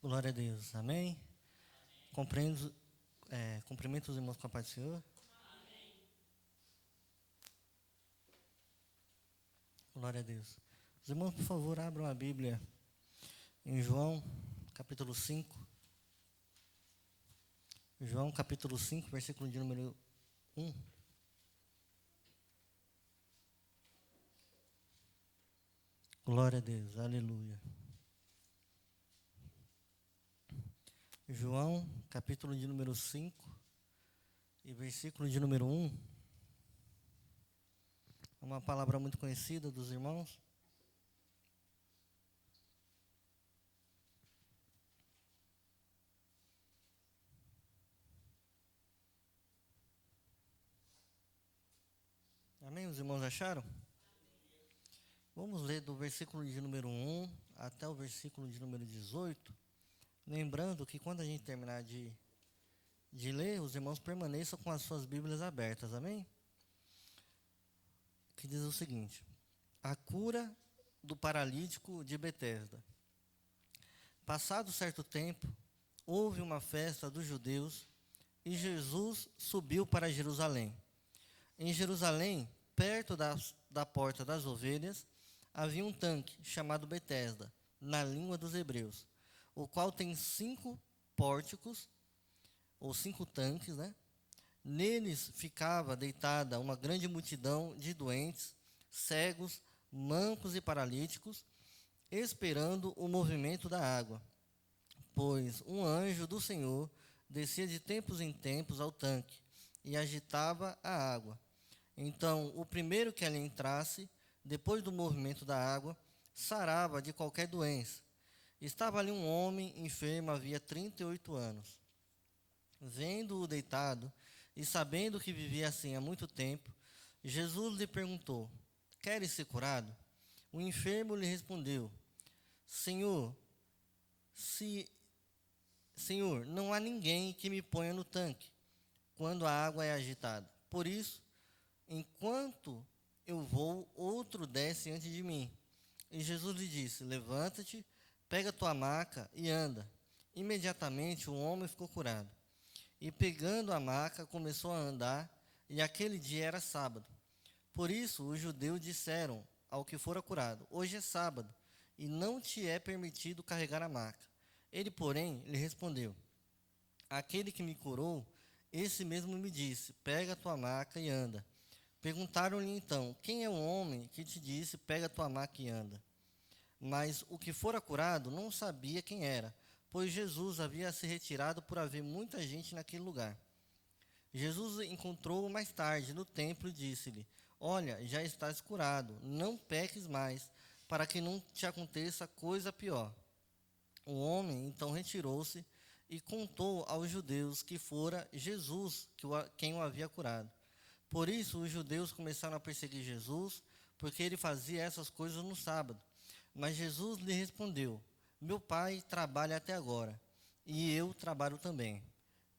Glória a Deus. Amém? Cumprimento os irmãos com a paz do Senhor. Glória a Deus. Os irmãos, por favor, abram a Bíblia em João, capítulo 5. João, capítulo 5, versículo de número 1. Glória a Deus. Aleluia. João, capítulo de número 5 e versículo de número 1. É uma palavra muito conhecida dos irmãos. Amém? Os irmãos acharam? Vamos ler do versículo de número 1 até o versículo de número 18. Lembrando que quando a gente terminar de ler, os irmãos permaneçam com as suas Bíblias abertas, amém? Que diz o seguinte: a cura do paralítico de Betesda. Passado certo tempo, houve uma festa dos judeus e Jesus subiu para Jerusalém. Em Jerusalém, perto da porta das ovelhas, havia um tanque chamado Betesda, na língua dos hebreus, o qual tem 5 pórticos, ou 5 tanques, né? Neles ficava deitada uma grande multidão de doentes, cegos, mancos e paralíticos, esperando o movimento da água. Pois um anjo do Senhor descia de tempos em tempos ao tanque e agitava a água. Então, o primeiro que ali entrasse, depois do movimento da água, sarava de qualquer doença. Estava ali um homem enfermo havia 38 anos. Vendo-o deitado e sabendo que vivia assim há muito tempo, Jesus lhe perguntou: queres ser curado? O enfermo lhe respondeu: Senhor, não há ninguém que me ponha no tanque quando a água é agitada. Por isso, enquanto eu vou, outro desce antes de mim. E Jesus lhe disse: levanta-te, pega tua maca e anda. Imediatamente o homem ficou curado. E pegando a maca, começou a andar, e aquele dia era sábado. Por isso os judeus disseram ao que fora curado: hoje é sábado, e não te é permitido carregar a maca. Ele, porém, lhe respondeu: aquele que me curou, esse mesmo me disse: pega a tua maca e anda. Perguntaram-lhe então: quem é o homem que te disse: pega a tua maca e anda? Mas o que fora curado não sabia quem era, pois Jesus havia se retirado por haver muita gente naquele lugar. Jesus encontrou-o mais tarde no templo e disse-lhe: olha, já estás curado, não peques mais, para que não te aconteça coisa pior. O homem então retirou-se e contou aos judeus que fora Jesus quem o havia curado. Por isso os judeus começaram a perseguir Jesus, porque ele fazia essas coisas no sábado. Mas Jesus lhe respondeu: meu pai trabalha até agora, e eu trabalho também.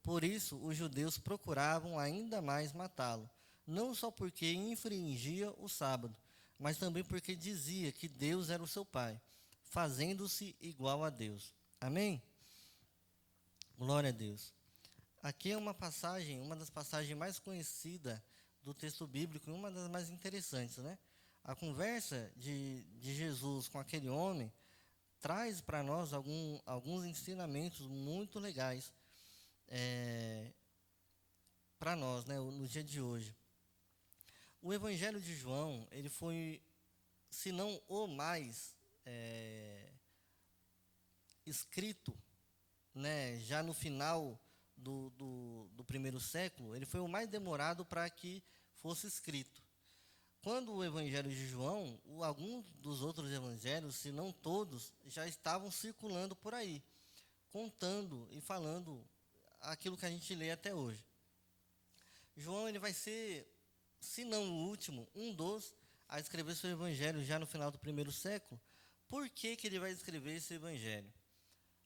Por isso os judeus procuravam ainda mais matá-lo, não só porque infringia o sábado, mas também porque dizia que Deus era o seu pai, fazendo-se igual a Deus. Amém? Glória a Deus. Aqui é uma das passagens mais conhecidas do texto bíblico e uma das mais interessantes, né? A conversa de Jesus com aquele homem traz para nós alguns ensinamentos muito legais para nós, né, no dia de hoje. O Evangelho de João, ele foi, se não o mais escrito, né, já no final do primeiro século, ele foi o mais demorado para que fosse escrito. Quando o Evangelho de João, alguns dos outros evangelhos, se não todos, já estavam circulando por aí, contando e falando aquilo que a gente lê até hoje. João, ele vai ser, se não o último, um dos a escrever seu evangelho já no final do primeiro século. Por que ele vai escrever esse evangelho?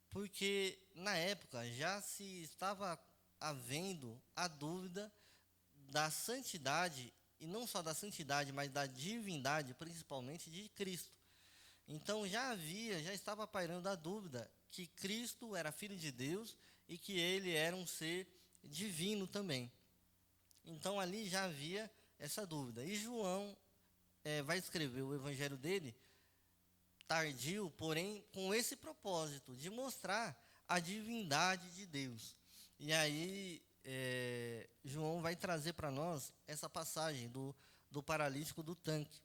Porque na época já se estava havendo a dúvida da santidade, e não só da santidade, mas da divindade, principalmente de Cristo. Então já estava pairando a dúvida que Cristo era filho de Deus e que ele era um ser divino também. Então ali já havia essa dúvida. E João vai escrever o evangelho dele tardio, porém com esse propósito de mostrar a divindade de Deus. E aí João vai trazer para nós essa passagem do paralítico do tanque,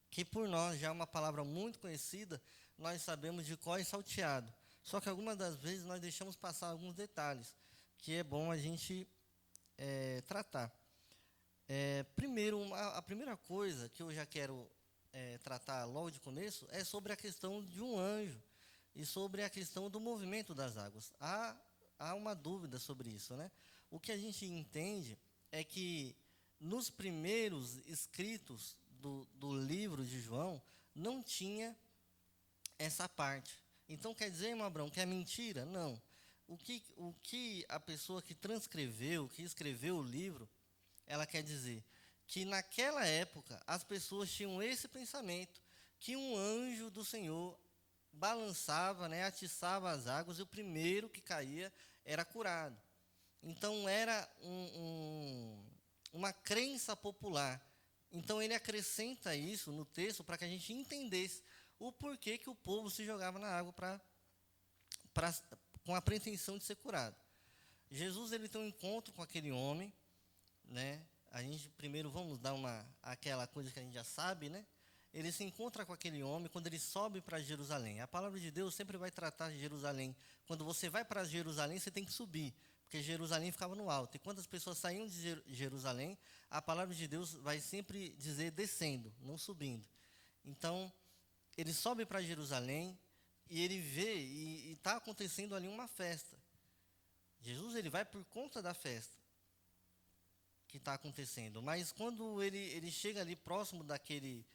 que por nós já é uma palavra muito conhecida, nós sabemos de cor e salteado. Só que algumas das vezes nós deixamos passar alguns detalhes, que é bom a gente tratar. Primeiro, a primeira coisa que eu já quero tratar logo de começo é sobre a questão de um anjo e sobre a questão do movimento das águas. Há uma dúvida sobre isso, né? O que a gente entende é que nos primeiros escritos do livro de João não tinha essa parte. Então quer dizer, irmão Abraão, que é mentira? Não. O que a pessoa que transcreveu, que escreveu o livro, ela quer dizer que naquela época as pessoas tinham esse pensamento, que um anjo do Senhor balançava, né, atiçava as águas e o primeiro que caía era curado. Então era uma crença popular. Então ele acrescenta isso no texto para que a gente entendesse o porquê que o povo se jogava na água com a pretensão de ser curado. Jesus ele tem um encontro com aquele homem, né? A gente primeiro vamos dar aquela coisa que a gente já sabe, né? Ele se encontra com aquele homem quando ele sobe para Jerusalém. A palavra de Deus sempre vai tratar de Jerusalém. Quando você vai para Jerusalém, você tem que subir, porque Jerusalém ficava no alto. E quando as pessoas saíam de Jerusalém, a palavra de Deus vai sempre dizer descendo, não subindo. Então, ele sobe para Jerusalém e ele vê e está acontecendo ali uma festa. Jesus ele vai por conta da festa que está acontecendo. Mas quando ele chega ali próximo daquele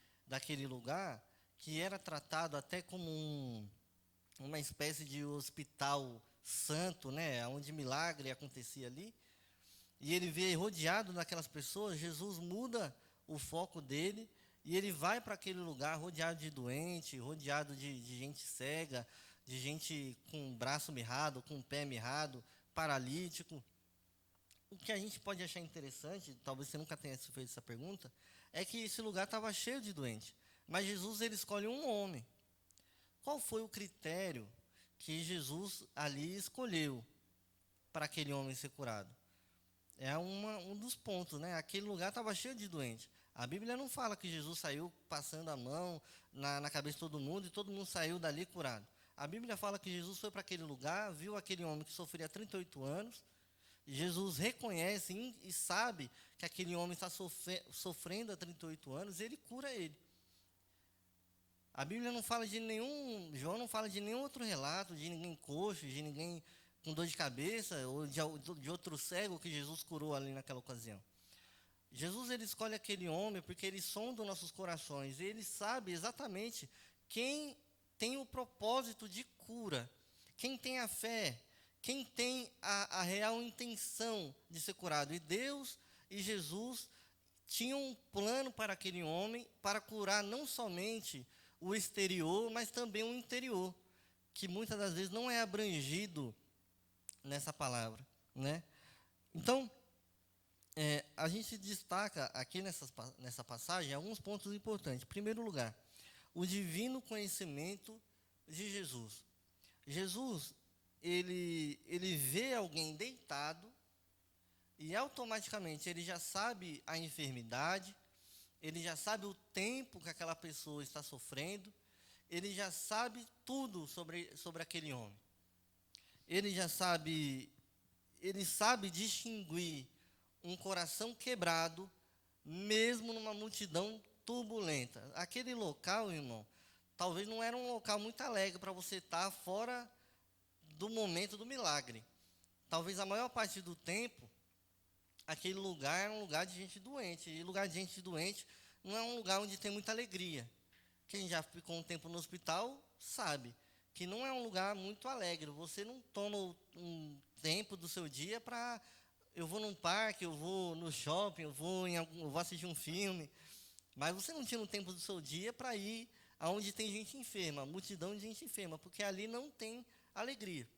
lugar, que era tratado até como uma espécie de hospital santo, né, onde milagre acontecia ali, e ele vê rodeado daquelas pessoas, Jesus muda o foco dele, e ele vai para aquele lugar rodeado de doente, rodeado de gente cega, de gente com o braço mirrado, com o pé mirrado, paralítico. O que a gente pode achar interessante, talvez você nunca tenha feito essa pergunta, é que esse lugar estava cheio de doentes. Mas Jesus ele escolhe um homem. Qual foi o critério que Jesus ali escolheu para aquele homem ser curado? É um dos pontos, né? Aquele lugar estava cheio de doentes. A Bíblia não fala que Jesus saiu passando a mão na cabeça de todo mundo e todo mundo saiu dali curado. A Bíblia fala que Jesus foi para aquele lugar, viu aquele homem que sofria 38 anos. Jesus reconhece e sabe que aquele homem está sofrendo há 38 anos e ele cura ele. A Bíblia não fala de João não fala de nenhum outro relato, de ninguém coxo, de ninguém com dor de cabeça, ou de outro cego que Jesus curou ali naquela ocasião. Jesus ele escolhe aquele homem porque ele sonda nossos corações, e ele sabe exatamente quem tem o propósito de cura, quem tem a fé, quem tem a real intenção de ser curado. E Deus e Jesus tinham um plano para aquele homem, para curar não somente o exterior, mas também o interior, que muitas das vezes não é abrangido nessa palavra, né? Então, a gente destaca aqui nessa passagem alguns pontos importantes. Em primeiro lugar, o divino conhecimento de Jesus. Jesus, ele vê alguém deitado e automaticamente ele já sabe a enfermidade, ele já sabe o tempo que aquela pessoa está sofrendo, ele já sabe tudo sobre aquele homem. Ele sabe distinguir um coração quebrado, mesmo numa multidão turbulenta. Aquele local, irmão, talvez não era um local muito alegre para você estar fora do momento do milagre. Talvez a maior parte do tempo, aquele lugar era um lugar de gente doente. E lugar de gente doente não é um lugar onde tem muita alegria. Quem já ficou um tempo no hospital sabe que não é um lugar muito alegre. Você não toma um tempo do seu dia para... Eu vou num parque, eu vou no shopping, eu vou assistir um filme. Mas você não tira um tempo do seu dia para ir onde tem gente enferma, multidão de gente enferma, porque ali não tem alegria.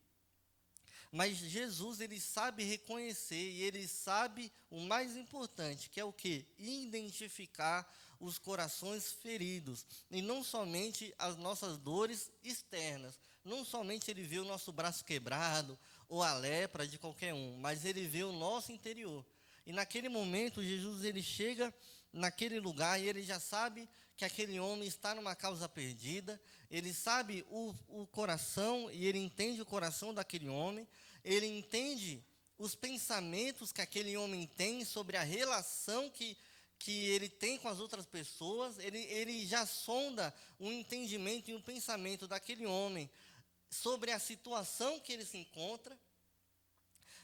Mas Jesus, ele sabe reconhecer e ele sabe o mais importante, que é o quê? Identificar os corações feridos. E não somente as nossas dores externas. Não somente ele vê o nosso braço quebrado ou a lepra de qualquer um, mas ele vê o nosso interior. E naquele momento, Jesus, ele chega naquele lugar e ele já sabe que aquele homem está numa causa perdida. Ele sabe o coração e ele entende o coração daquele homem. Ele entende os pensamentos que aquele homem tem sobre a relação que ele tem com as outras pessoas. Ele já sonda um entendimento e um pensamento daquele homem sobre a situação que ele se encontra.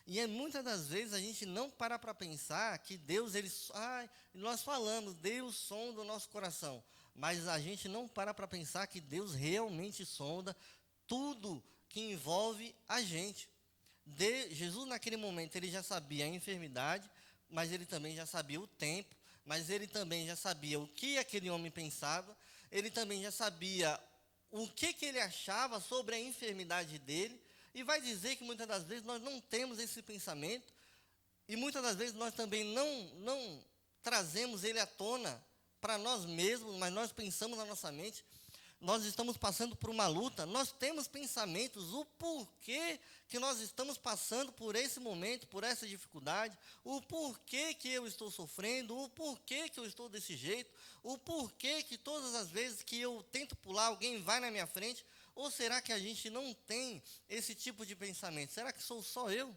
E muitas das vezes a gente não para pensar que Deus, nós falamos, Deus sonda o nosso coração. Mas a gente não para pensar que Deus realmente sonda tudo que envolve a gente. Jesus, naquele momento, ele já sabia a enfermidade, mas ele também já sabia o tempo, mas ele também já sabia o que aquele homem pensava, ele também já sabia o que ele achava sobre a enfermidade dele, e vai dizer que muitas das vezes nós não temos esse pensamento, e muitas das vezes nós também não trazemos ele à tona para nós mesmos, mas nós pensamos na nossa mente. Nós estamos passando por uma luta, nós temos pensamentos, o porquê que nós estamos passando por esse momento, por essa dificuldade, o porquê que eu estou sofrendo, o porquê que eu estou desse jeito, o porquê que todas as vezes que eu tento pular, alguém vai na minha frente. Ou será que a gente não tem esse tipo de pensamento? Será que sou só eu?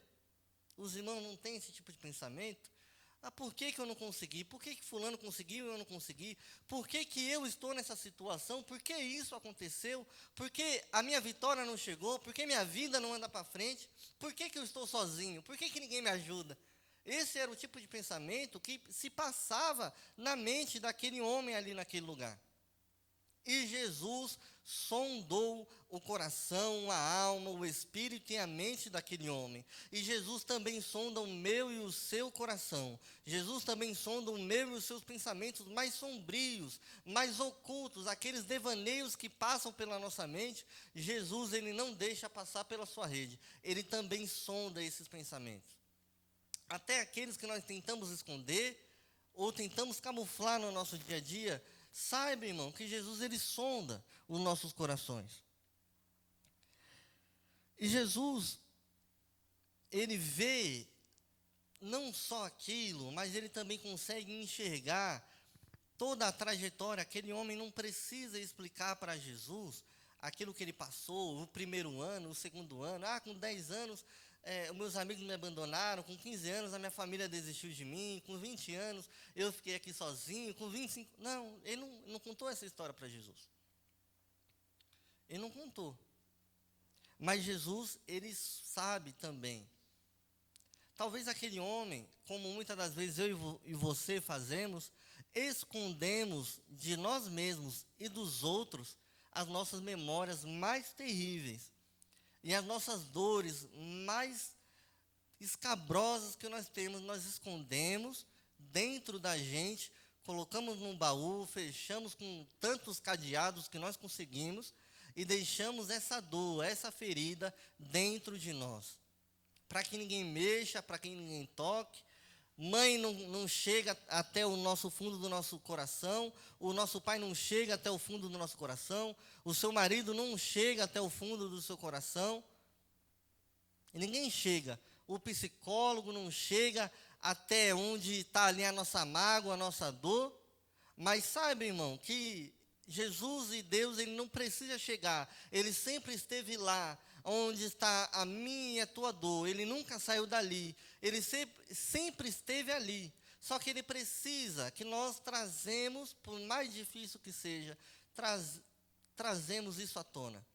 Os irmãos não têm esse tipo de pensamento? Por que eu não consegui? Por que fulano conseguiu e eu não consegui? Por que eu estou nessa situação? Por que isso aconteceu? Por que a minha vitória não chegou? Por que minha vida não anda para frente? Por que eu estou sozinho? Por que ninguém me ajuda? Esse era o tipo de pensamento que se passava na mente daquele homem ali naquele lugar. E Jesus sondou o coração, a alma, o espírito e a mente daquele homem. E Jesus também sonda o meu e o seu coração. Jesus também sonda o meu e os seus pensamentos mais sombrios, mais ocultos, aqueles devaneios que passam pela nossa mente. Jesus, ele não deixa passar pela sua rede. Ele também sonda esses pensamentos. Até aqueles que nós tentamos esconder ou tentamos camuflar no nosso dia a dia. Saiba, irmão, que Jesus, ele sonda os nossos corações. E Jesus, ele vê não só aquilo, mas ele também consegue enxergar toda a trajetória. Aquele homem não precisa explicar para Jesus aquilo que ele passou, o primeiro ano, o segundo ano. Com 10 anos, meus amigos me abandonaram, com 15 anos a minha família desistiu de mim, com 20 anos eu fiquei aqui sozinho, com 25... Não, ele não contou essa história para Jesus. Ele não contou. Mas Jesus, ele sabe também. Talvez aquele homem, como muitas das vezes eu e você fazemos, escondemos de nós mesmos e dos outros as nossas memórias mais terríveis. E as nossas dores mais escabrosas que nós temos, nós escondemos dentro da gente, colocamos num baú, fechamos com tantos cadeados que nós conseguimos e deixamos essa dor, essa ferida dentro de nós. Para que ninguém mexa, para que ninguém toque. Mãe não chega até o nosso fundo do nosso coração, o nosso pai não chega até o fundo do nosso coração, o seu marido não chega até o fundo do seu coração, e ninguém chega. O psicólogo não chega até onde está ali a nossa mágoa, a nossa dor. Mas saiba, irmão, que Jesus e Deus, ele não precisa chegar, ele sempre esteve lá, onde está a minha e a tua dor. Ele nunca saiu dali, ele sempre esteve ali. Só que ele precisa que nós trazemos, por mais difícil que seja, trazemos isso à tona.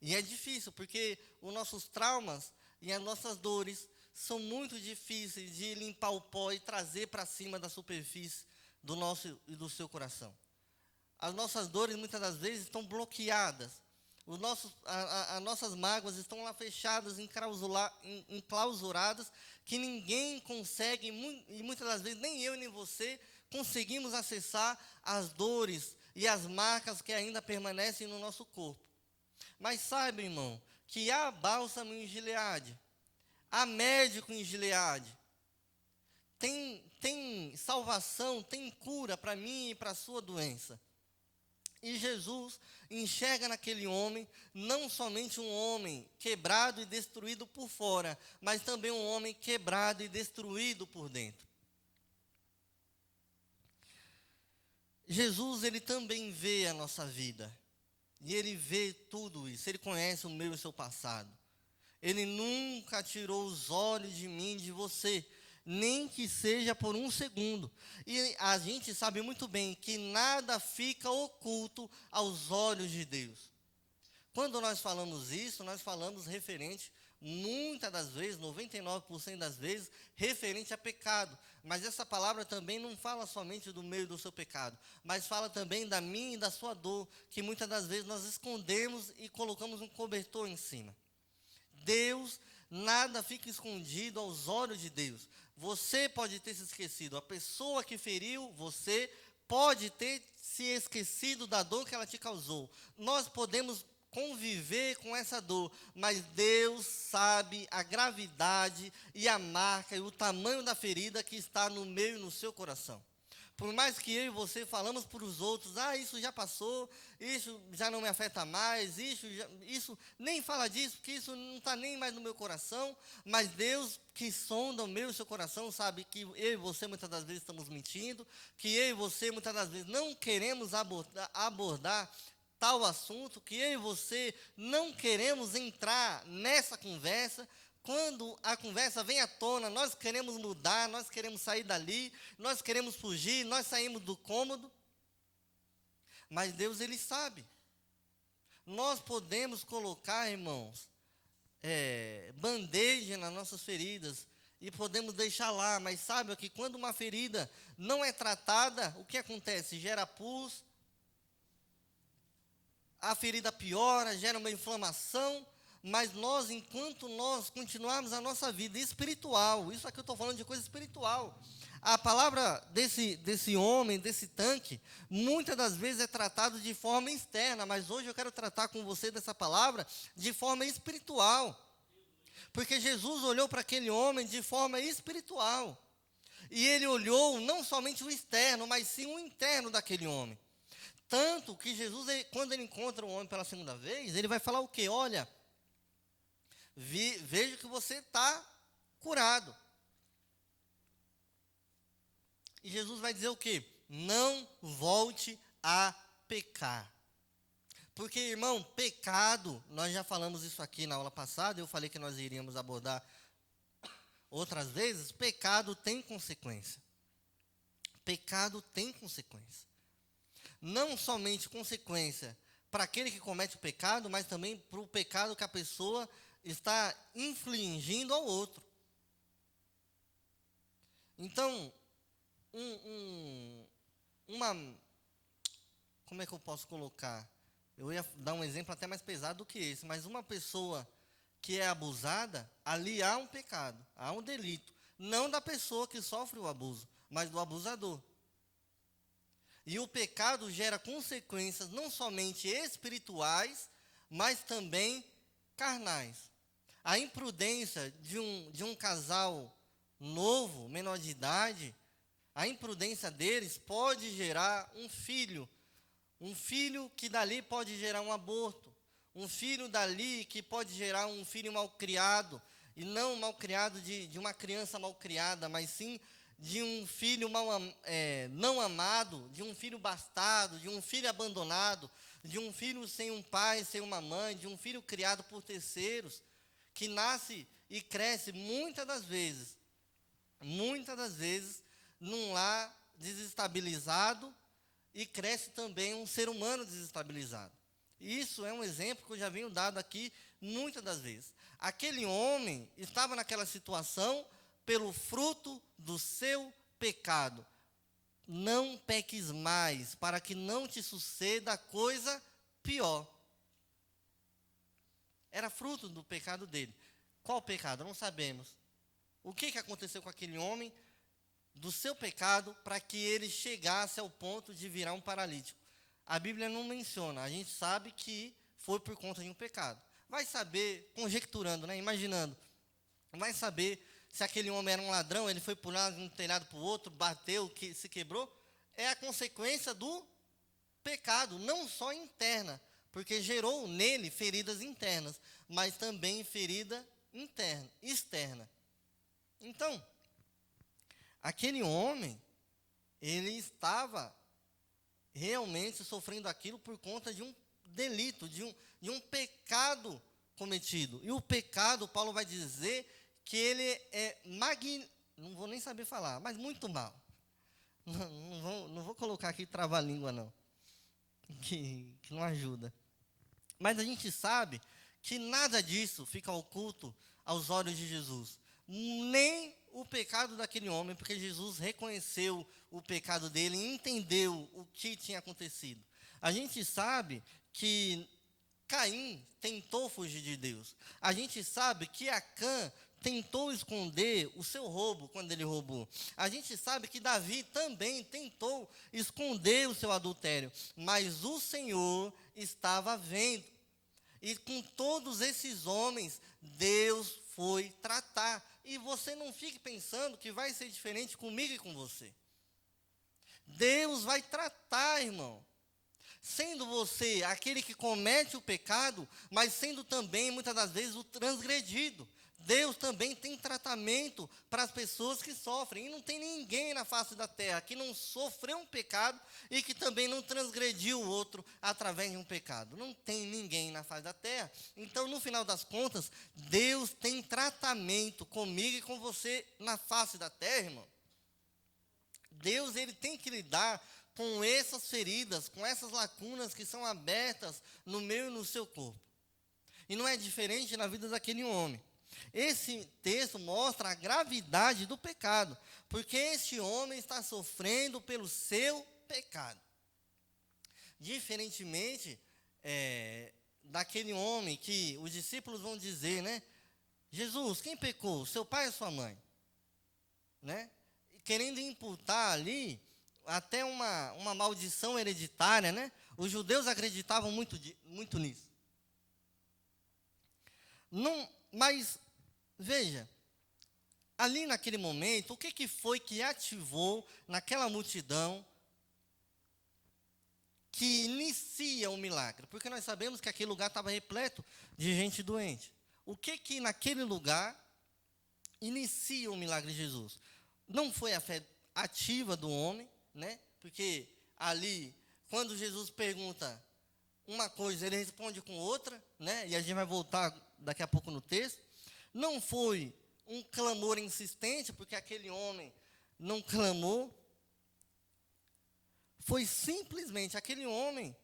E é difícil, porque os nossos traumas e as nossas dores são muito difíceis de limpar o pó e trazer para cima da superfície do nosso e do seu coração. As nossas dores, muitas das vezes, estão bloqueadas. As nossas mágoas estão lá fechadas, enclausuradas, que ninguém consegue, e muitas das vezes nem eu nem você conseguimos acessar as dores e as marcas que ainda permanecem no nosso corpo. Mas saiba, irmão, que há bálsamo em Gileade, há médico em Gileade, tem salvação, tem cura para mim e para a sua doença. E Jesus enxerga naquele homem não somente um homem quebrado e destruído por fora, mas também um homem quebrado e destruído por dentro. Jesus, ele também vê a nossa vida. E ele vê tudo isso, ele conhece o meu e o seu passado. Ele nunca tirou os olhos de mim, de você, nem que seja por um segundo. E a gente sabe muito bem que nada fica oculto aos olhos de Deus. Quando nós falamos isso, nós falamos referente, muitas das vezes, 99% das vezes, referente a pecado. Mas essa palavra também não fala somente do meio do seu pecado, mas fala também da minha e da sua dor, que muitas das vezes nós escondemos e colocamos um cobertor em cima. Deus, nada fica escondido aos olhos de Deus. Você pode ter se esquecido, a pessoa que feriu você pode ter se esquecido da dor que ela te causou. Nós podemos conviver com essa dor, mas Deus sabe a gravidade e a marca e o tamanho da ferida que está no meio e no seu coração. Por mais que eu e você falamos para os outros, isso já passou, isso já não me afeta mais, isso nem fala disso, porque isso não está nem mais no meu coração, mas Deus que sonda o meu e o seu coração sabe que eu e você muitas das vezes estamos mentindo, que eu e você muitas das vezes não queremos abordar tal assunto, que eu e você não queremos entrar nessa conversa. Quando a conversa vem à tona, nós queremos mudar, nós queremos sair dali, nós queremos fugir, nós saímos do cômodo. Mas Deus, ele sabe. Nós podemos colocar, irmãos, band-aid nas nossas feridas e podemos deixar lá, mas sabe que quando uma ferida não é tratada, o que acontece? Gera pus, a ferida piora, gera uma inflamação. Mas nós, enquanto nós continuarmos a nossa vida espiritual, isso aqui eu estou falando de coisa espiritual. A palavra desse homem, desse tanque, muitas das vezes é tratado de forma externa, mas hoje eu quero tratar com você dessa palavra de forma espiritual. Porque Jesus olhou para aquele homem de forma espiritual. E ele olhou não somente o externo, mas sim o interno daquele homem. Tanto que Jesus, quando ele encontra o homem pela segunda vez, ele vai falar o quê? Olha, vejo que você está curado. E Jesus vai dizer o quê? Não volte a pecar. Porque, irmão, pecado, nós já falamos isso aqui na aula passada, eu falei que nós iríamos abordar outras vezes, pecado tem consequência. Pecado tem consequência. Não somente consequência para aquele que comete o pecado, mas também para o pecado que a pessoa está infligindo ao outro. Então, como é que eu posso colocar? Eu ia dar um exemplo até mais pesado do que esse, mas uma pessoa que é abusada, ali há um pecado, há um delito. Não da pessoa que sofre o abuso, mas do abusador. E o pecado gera consequências não somente espirituais, mas também carnais. A imprudência de um casal novo, menor de idade, a imprudência deles pode gerar um filho que dali pode gerar um aborto, um filho dali que pode gerar um filho malcriado, e não malcriado de uma criança malcriada, mas sim de um filho não amado, de um filho bastardo, de um filho abandonado, de um filho sem um pai, sem uma mãe, de um filho criado por terceiros, que nasce e cresce muitas das vezes, num lar desestabilizado, e cresce também um ser humano desestabilizado. Isso é um exemplo que eu já venho dado aqui muitas das vezes. Aquele homem estava naquela situação pelo fruto do seu pecado. Não peques mais, para que não te suceda coisa pior. Era fruto do pecado dele. Qual pecado? Não sabemos. O que aconteceu com aquele homem do seu pecado para que ele chegasse ao ponto de virar um paralítico? A Bíblia não menciona, a gente sabe que foi por conta de um pecado. Vai saber, conjecturando, né, imaginando, vai saber se aquele homem era um ladrão, ele foi pular de um telhado para o outro, bateu, se quebrou. É a consequência do pecado, não só interna, porque gerou nele feridas internas, mas também ferida interna, externa. Então, aquele homem, ele estava realmente sofrendo aquilo por conta de um delito, de um pecado cometido. E o pecado, Paulo vai dizer que ele é não vou nem saber falar, mas muito mal. Não vou colocar aqui trava-língua, não, que não ajuda. Mas a gente sabe que nada disso fica oculto aos olhos de Jesus. Nem o pecado daquele homem, porque Jesus reconheceu o pecado dele e entendeu o que tinha acontecido. A gente sabe que Caim tentou fugir de Deus. A gente sabe que Acã tentou esconder o seu roubo quando ele roubou. A gente sabe que Davi também tentou esconder o seu adultério, mas o Senhor estava vendo. E com todos esses homens, Deus foi tratar. E você não fique pensando que vai ser diferente comigo e com você. Deus vai tratar, irmão. Sendo você aquele que comete o pecado, mas sendo também, muitas das vezes, o transgredido. Deus também tem tratamento para as pessoas que sofrem. E não tem ninguém na face da terra que não sofreu um pecado e que também não transgrediu o outro através de um pecado. Não tem ninguém na face da terra. Então, no final das contas, Deus tem tratamento comigo e com você na face da terra, irmão. Deus, ele tem que lidar com essas feridas, com essas lacunas que são abertas no meu e no seu corpo. E não é diferente na vida daquele homem. Esse texto mostra a gravidade do pecado, porque este homem está sofrendo pelo seu pecado. Diferentemente daquele homem que os discípulos vão dizer, né? Jesus, quem pecou, seu pai ou sua mãe? Né? Querendo imputar ali até uma maldição hereditária, né? Os judeus acreditavam muito nisso. Não, mas, veja, ali naquele momento, o que foi que ativou naquela multidão que inicia o milagre? Porque nós sabemos que aquele lugar estava repleto de gente doente. O que naquele lugar inicia o milagre de Jesus? Não foi a fé ativa do homem, né? Porque ali, quando Jesus pergunta uma coisa, ele responde com outra, né? E a gente vai voltar daqui a pouco no texto. Não foi um clamor insistente, porque aquele homem não clamou. Foi simplesmente aquele homem,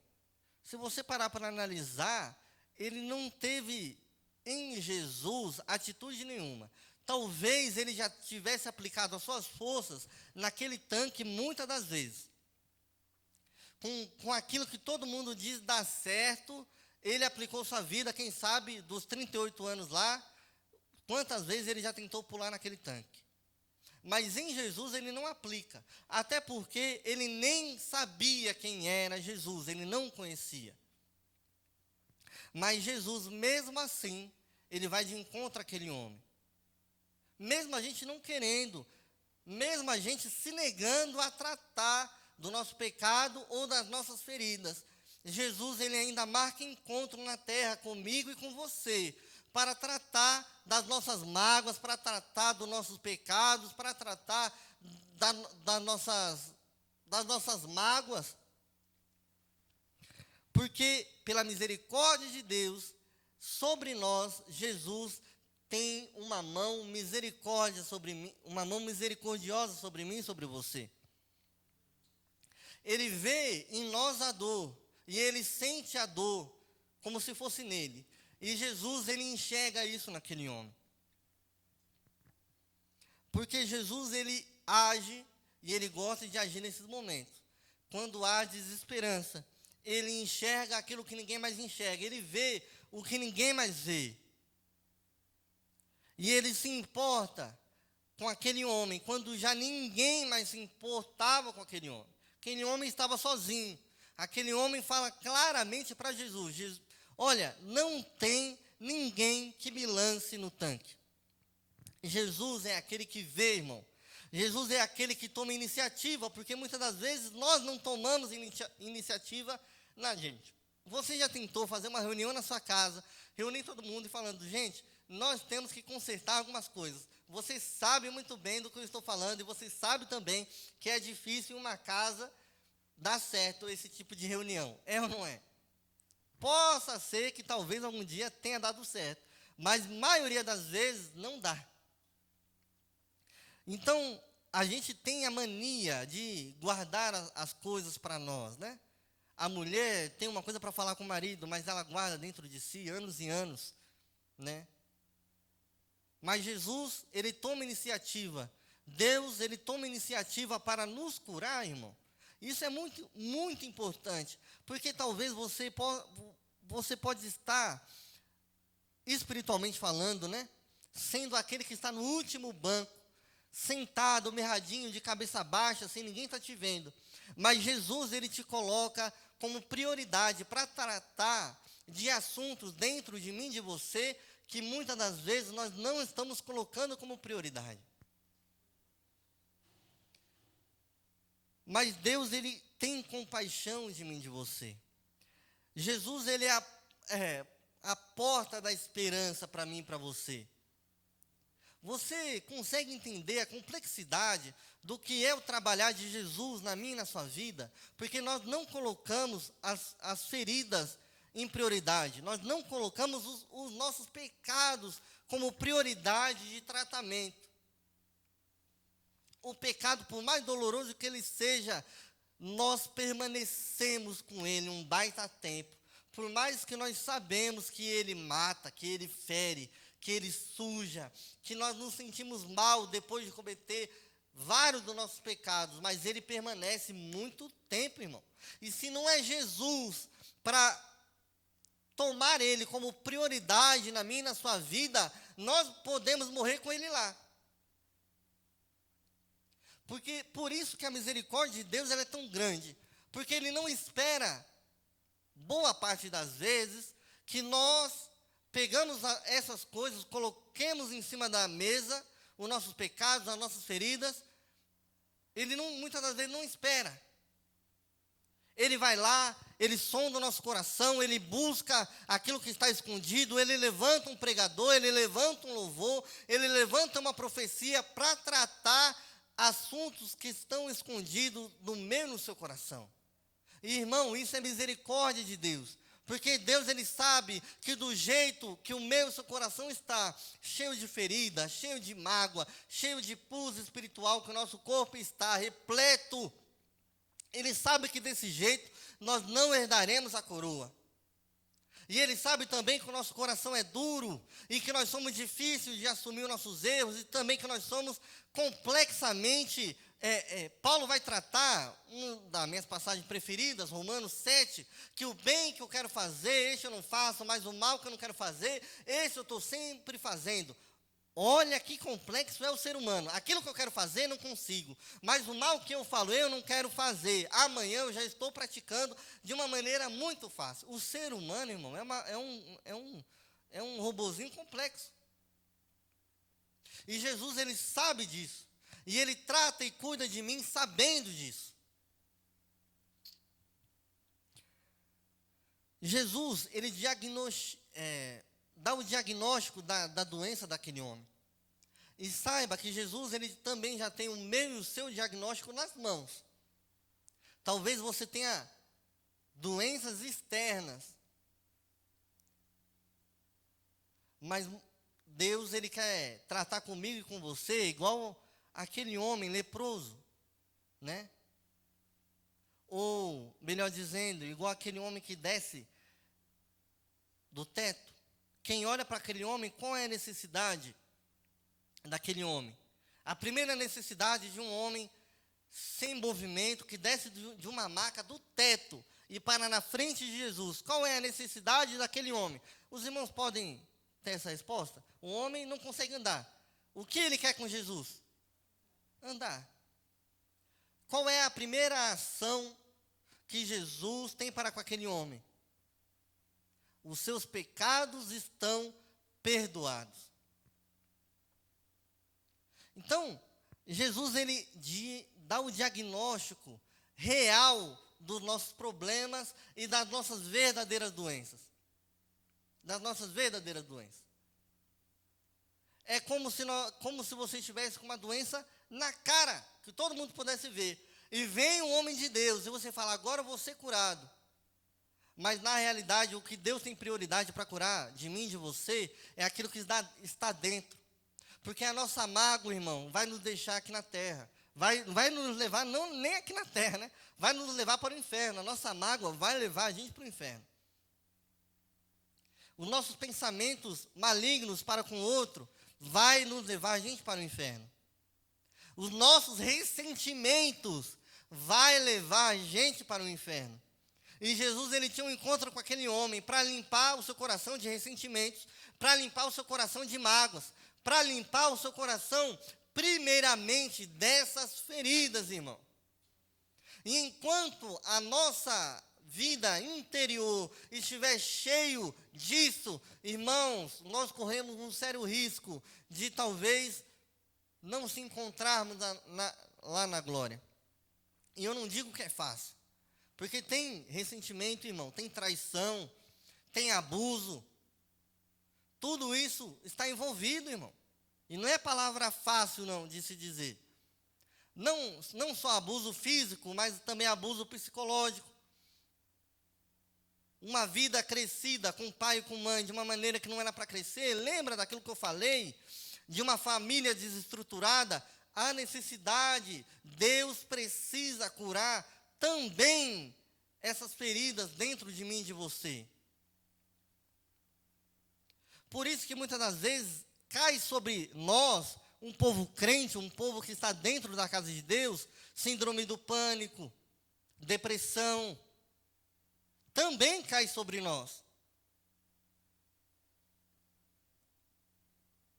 se você parar para analisar, ele não teve em Jesus atitude nenhuma. Talvez ele já tivesse aplicado as suas forças naquele tanque muitas das vezes. Com aquilo que todo mundo diz dar certo, ele aplicou sua vida, quem sabe, dos 38 anos lá, quantas vezes ele já tentou pular naquele tanque. Mas em Jesus ele não aplica, até porque ele nem sabia quem era Jesus, ele não conhecia. Mas Jesus, mesmo assim, ele vai de encontro àquele homem. Mesmo a gente não querendo, mesmo a gente se negando a tratar do nosso pecado ou das nossas feridas, Jesus, ele ainda marca encontro na terra comigo e com você, para tratar das nossas mágoas, para tratar dos nossos pecados, para tratar das nossas mágoas. Porque, pela misericórdia de Deus, sobre nós, Jesus tem uma mão misericórdia sobre mim, uma mão misericordiosa sobre mim e sobre você. Ele vê em nós a dor, e ele sente a dor, como se fosse nele. E Jesus, ele enxerga isso naquele homem. Porque Jesus, ele age, e ele gosta de agir nesses momentos. Quando há desesperança, ele enxerga aquilo que ninguém mais enxerga, ele vê o que ninguém mais vê. E ele se importa com aquele homem, quando já ninguém mais se importava com aquele homem. Aquele homem estava sozinho. aquele homem fala claramente para Jesus: olha, não tem ninguém que me lance no tanque. Jesus é aquele que vê, irmão. Jesus é aquele que toma iniciativa, porque muitas das vezes nós não tomamos iniciativa na gente. Você já tentou fazer uma reunião na sua casa, reunir todo mundo e falando: gente, nós temos que consertar algumas coisas. Você sabe muito bem do que eu estou falando, e você sabe também que é difícil em uma casa dar certo esse tipo de reunião. É ou não é? Possa ser que talvez algum dia tenha dado certo, mas maioria das vezes não dá. Então, a gente tem a mania de guardar as coisas para nós, né? A mulher tem uma coisa para falar com o marido, mas ela guarda dentro de si anos e anos, né? Mas Jesus, ele toma iniciativa. Deus, ele toma iniciativa para nos curar, irmão. Isso é muito, muito importante, porque talvez você pode estar, espiritualmente falando, né? Sendo aquele que está no último banco, sentado, mirradinho, de cabeça baixa, sem ninguém estar te vendo. Mas Jesus, ele te coloca como prioridade para tratar de assuntos dentro de mim, de você, que muitas das vezes nós não estamos colocando como prioridade. Mas Deus, ele tem compaixão de mim, de você. Jesus, ele é a porta da esperança para mim e para você. Você consegue entender a complexidade do que é o trabalhar de Jesus na minha e na sua vida? Porque nós não colocamos as feridas em prioridade. Nós não colocamos os nossos pecados como prioridade de tratamento. O pecado, por mais doloroso que ele seja, nós permanecemos com ele um baita tempo. Por mais que nós sabemos que ele mata, que ele fere, que ele suja, que nós nos sentimos mal depois de cometer vários dos nossos pecados, mas ele permanece muito tempo, irmão. E se não é Jesus para tomar ele como prioridade na minha e na sua vida, nós podemos morrer com ele lá. Porque por isso que a misericórdia de Deus ela é tão grande, porque ele não espera, boa parte das vezes, que nós pegamos essas coisas, coloquemos em cima da mesa os nossos pecados, as nossas feridas. Ele não, muitas das vezes não espera. Ele vai lá, ele sonda o nosso coração, ele busca aquilo que está escondido, ele levanta um pregador, ele levanta um louvor, ele levanta uma profecia para tratar assuntos que estão escondidos no meio do seu coração. E, irmão, isso é misericórdia de Deus. Porque Deus, ele sabe que do jeito que o meu e o seu coração está, cheio de ferida, cheio de mágoa, cheio de pus espiritual, que o nosso corpo está repleto, ele sabe que desse jeito nós não herdaremos a coroa. E ele sabe também que o nosso coração é duro, e que nós somos difíceis de assumir os nossos erros, e também que nós somos complexamente... Paulo vai tratar, uma das minhas passagens preferidas, Romanos 7, que o bem que eu quero fazer, esse eu não faço, mas o mal que eu não quero fazer, esse eu estou sempre fazendo. Olha que complexo é o ser humano. Aquilo que eu quero fazer, não consigo. Mas o mal que eu falo, eu não quero fazer. Amanhã eu já estou praticando de uma maneira muito fácil. O ser humano, irmão, é um robozinho complexo. E Jesus, ele sabe disso. E ele trata e cuida de mim sabendo disso. Jesus, ele dá o diagnóstico da doença daquele homem. E saiba que Jesus, ele também já tem o meu e o seu diagnóstico nas mãos. Talvez você tenha doenças externas. Mas Deus, ele quer tratar comigo e com você igual aquele homem leproso, né? Ou, melhor dizendo, igual aquele homem que desce do teto. Quem olha para aquele homem, qual é a necessidade daquele homem? A primeira necessidade de um homem sem movimento, que desce de uma maca do teto e para na frente de Jesus. Qual é a necessidade daquele homem? Os irmãos podem ter essa resposta? O homem não consegue andar. O que ele quer com Jesus? Andar. Qual é a primeira ação que Jesus tem para com aquele homem? Os seus pecados estão perdoados. Então, Jesus ele dá o diagnóstico real dos nossos problemas e das nossas verdadeiras doenças. Das nossas verdadeiras doenças. É como se você estivesse com uma doença na cara, que todo mundo pudesse ver. E vem um homem de Deus e você fala, agora eu vou ser curado. Mas na realidade, o que Deus tem prioridade para curar de mim e de você é aquilo que está dentro. Porque a nossa mágoa, irmão, vai nos deixar aqui na terra. Vai nos levar, não nem aqui na terra, né? Vai nos levar para o inferno. A nossa mágoa vai levar a gente para o inferno. Os nossos pensamentos malignos para com o outro vai nos levar a gente para o inferno. Os nossos ressentimentos vai levar a gente para o inferno. E Jesus ele tinha um encontro com aquele homem para limpar o seu coração de ressentimentos, para limpar o seu coração de mágoas, para limpar o seu coração primeiramente dessas feridas, irmão. E enquanto a nossa vida interior estiver cheio disso, irmãos, nós corremos um sério risco de talvez não se encontrarmos lá na glória. E eu não digo que é fácil, porque tem ressentimento, irmão, tem traição, tem abuso. Tudo isso está envolvido, irmão. E não é palavra fácil, não, de se dizer. Não só abuso físico, mas também abuso psicológico. Uma vida crescida com pai e com mãe de uma maneira que não era para crescer. Lembra daquilo que eu falei? De uma família desestruturada. A necessidade, Deus precisa curar também essas feridas dentro de mim e de você. Por isso que muitas das vezes cai sobre nós, um povo crente, um povo que está dentro da casa de Deus, síndrome do pânico, depressão, também cai sobre nós.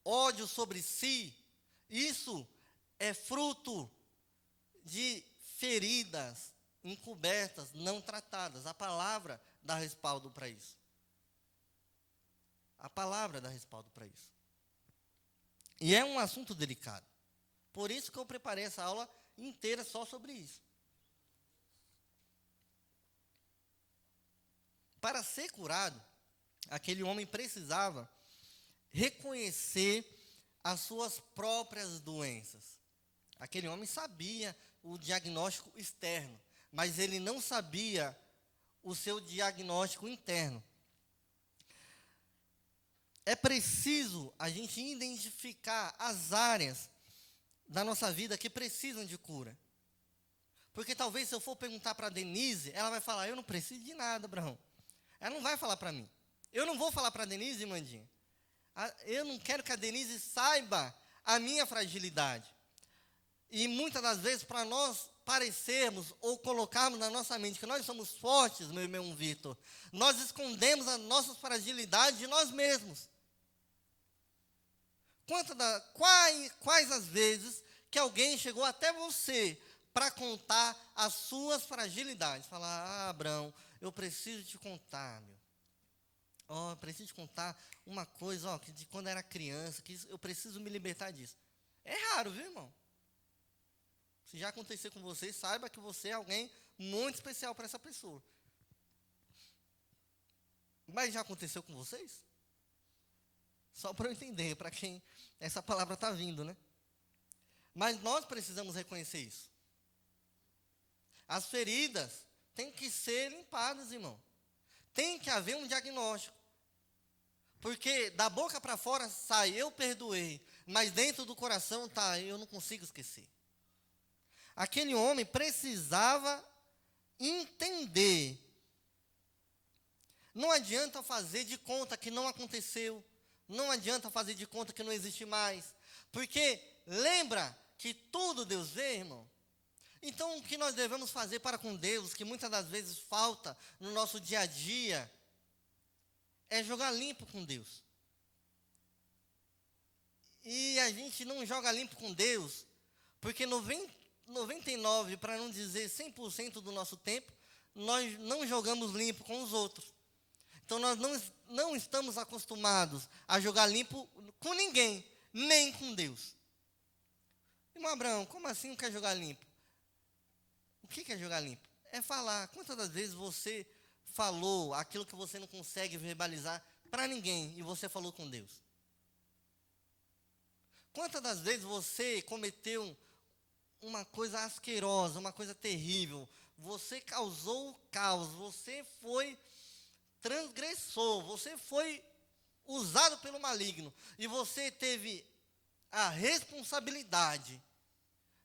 Ódio sobre si, isso é fruto de feridas encobertas, não tratadas. A palavra dá respaldo para isso. A palavra dá respaldo para isso. E é um assunto delicado. Por isso que eu preparei essa aula inteira só sobre isso. Para ser curado, aquele homem precisava reconhecer as suas próprias doenças. Aquele homem sabia o diagnóstico externo, mas ele não sabia o seu diagnóstico interno. É preciso a gente identificar as áreas da nossa vida que precisam de cura. Porque talvez se eu for perguntar para a Denise, ela vai falar, eu não preciso de nada, Abraão. Ela não vai falar para mim. Eu não vou falar para a Denise, Mandinha. Eu não quero que a Denise saiba a minha fragilidade. E muitas das vezes, para nós parecermos ou colocarmos na nossa mente que nós somos fortes, meu irmão Vitor, nós escondemos as nossas fragilidades de nós mesmos. Quais as vezes que alguém chegou até você para contar as suas fragilidades? Falar, Abraão, eu preciso te contar, meu. Eu preciso te contar uma coisa, que de quando eu era criança, que eu preciso me libertar disso. É raro, viu, irmão? Se já acontecer com você, saiba que você é alguém muito especial para essa pessoa. Mas já aconteceu com vocês? Só para eu entender, para quem essa palavra está vindo, né? Mas nós precisamos reconhecer isso. As feridas têm que ser limpadas, irmão. Tem que haver um diagnóstico. Porque da boca para fora sai, eu perdoei, mas dentro do coração tá, eu não consigo esquecer. Aquele homem precisava entender. Não adianta fazer de conta que não aconteceu. Não adianta fazer de conta que não existe mais. Porque lembra que tudo Deus vê, irmão. Então, o que nós devemos fazer para com Deus, que muitas das vezes falta no nosso dia a dia, é jogar limpo com Deus. E a gente não joga limpo com Deus, porque 99, para não dizer 100% do nosso tempo, nós não jogamos limpo com os outros. Então nós não estamos acostumados a jogar limpo com ninguém, nem com Deus. Irmão Abraão, como assim não quer jogar limpo? O que é jogar limpo? É falar. Quantas das vezes você falou aquilo que você não consegue verbalizar para ninguém e você falou com Deus? Quantas das vezes você cometeu uma coisa asquerosa, uma coisa terrível? Você causou caos, você foi transgressor, você foi usado pelo maligno e você teve a responsabilidade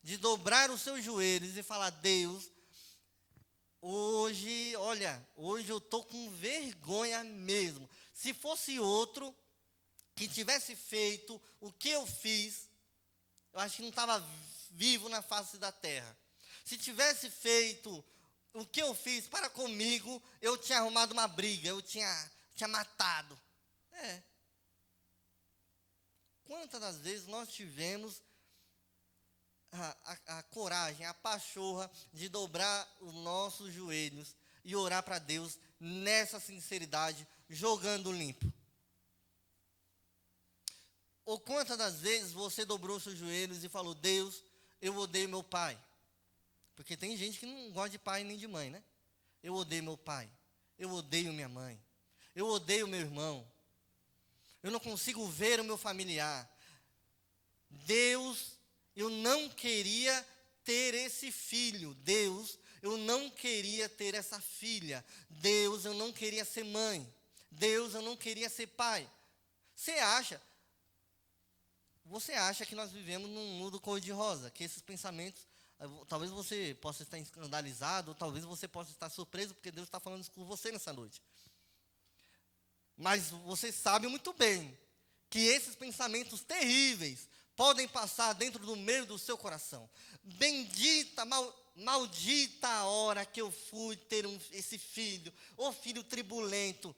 de dobrar os seus joelhos e falar: Deus, hoje eu estou com vergonha mesmo. Se fosse outro que tivesse feito o que eu fiz, eu acho que não estava vivo na face da terra. Se tivesse feito o que eu fiz para comigo, eu tinha arrumado uma briga, eu tinha matado. Quantas das vezes nós tivemos a coragem, a pachorra de dobrar os nossos joelhos e orar para Deus nessa sinceridade, jogando limpo? Ou quantas das vezes você dobrou seus joelhos e falou: Deus, eu odeio meu pai? Porque tem gente que não gosta de pai nem de mãe, né? Eu odeio meu pai, eu odeio minha mãe, eu odeio meu irmão, eu não consigo ver o meu familiar. Deus, eu não queria ter esse filho. Deus, eu não queria ter essa filha. Deus, eu não queria ser mãe. Deus, eu não queria ser pai. Você acha que nós vivemos num mundo cor-de-rosa, que esses pensamentos, talvez você possa estar escandalizado, ou talvez você possa estar surpreso, porque Deus está falando isso com você nessa noite. Mas você sabe muito bem que esses pensamentos terríveis podem passar dentro do meio do seu coração. Maldita a hora que eu fui ter esse filho, o filho tribulento.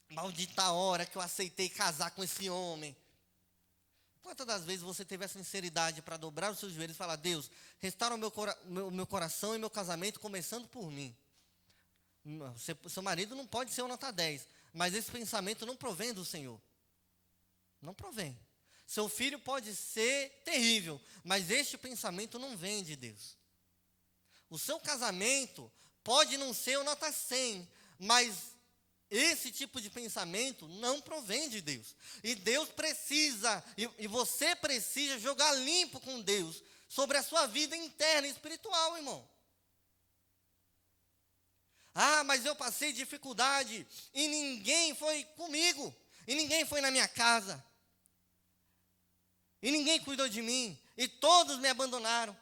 Maldita a hora que eu aceitei casar com esse homem. Quantas das vezes você teve a sinceridade para dobrar os seus joelhos e falar: Deus, restaura o meu coração e meu casamento, começando por mim. Seu marido não pode ser o nota 10, mas esse pensamento não provém do Senhor. Não provém. Seu filho pode ser terrível, mas este pensamento não vem de Deus. O seu casamento pode não ser o nota 100, mas esse tipo de pensamento não provém de Deus. E Deus precisa, e você precisa jogar limpo com Deus sobre a sua vida interna e espiritual, irmão. Ah, mas eu passei dificuldade e ninguém foi comigo, e ninguém foi na minha casa, e ninguém cuidou de mim, e todos me abandonaram.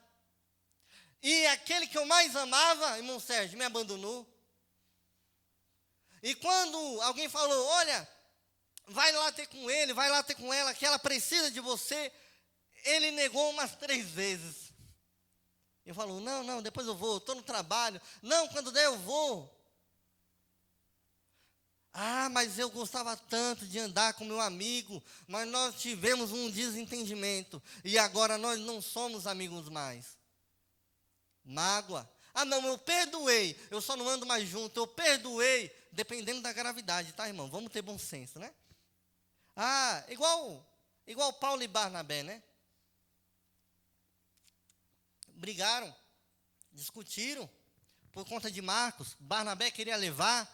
E aquele que eu mais amava, irmão Sérgio, me abandonou. E quando alguém falou: olha, vai lá ter com ele, vai lá ter com ela, que ela precisa de você, ele negou umas 3 vezes. Eu falo: não, depois eu vou, estou no trabalho. Não, quando der eu vou. Ah, mas eu gostava tanto de andar com meu amigo, mas nós tivemos um desentendimento, e agora nós não somos amigos mais. Mágoa. Ah, não, eu perdoei, eu só não ando mais junto, eu perdoei, dependendo da gravidade, tá, irmão? Vamos ter bom senso, né? Ah, igual Paulo e Barnabé, né? Brigaram, discutiram por conta de Marcos. Barnabé queria levar,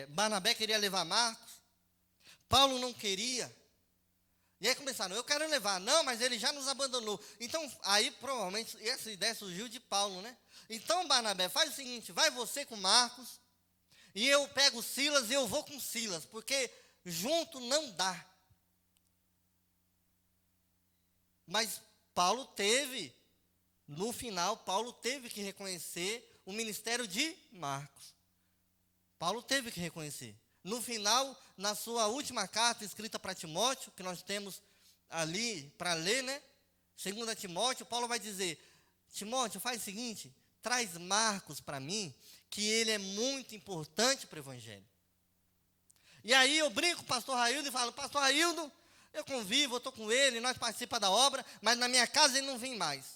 Barnabé queria levar Marcos, Paulo não queria. E aí começaram: eu quero levar. Não, mas ele já nos abandonou. Então, aí provavelmente essa ideia surgiu de Paulo, né? Então, Barnabé, faz o seguinte: vai você com Marcos, e eu pego Silas e eu vou com Silas, porque junto não dá. Mas no final, Paulo teve que reconhecer o ministério de Marcos. Paulo teve que reconhecer. No final, na sua última carta escrita para Timóteo, que nós temos ali para ler, né? 2 Timóteo, Paulo vai dizer: Timóteo, faz o seguinte, traz Marcos para mim, que ele é muito importante para o evangelho. E aí eu brinco com o pastor Raildo e falo: pastor Raildo, eu convivo, eu estou com ele, nós participamos da obra, mas na minha casa ele não vem mais.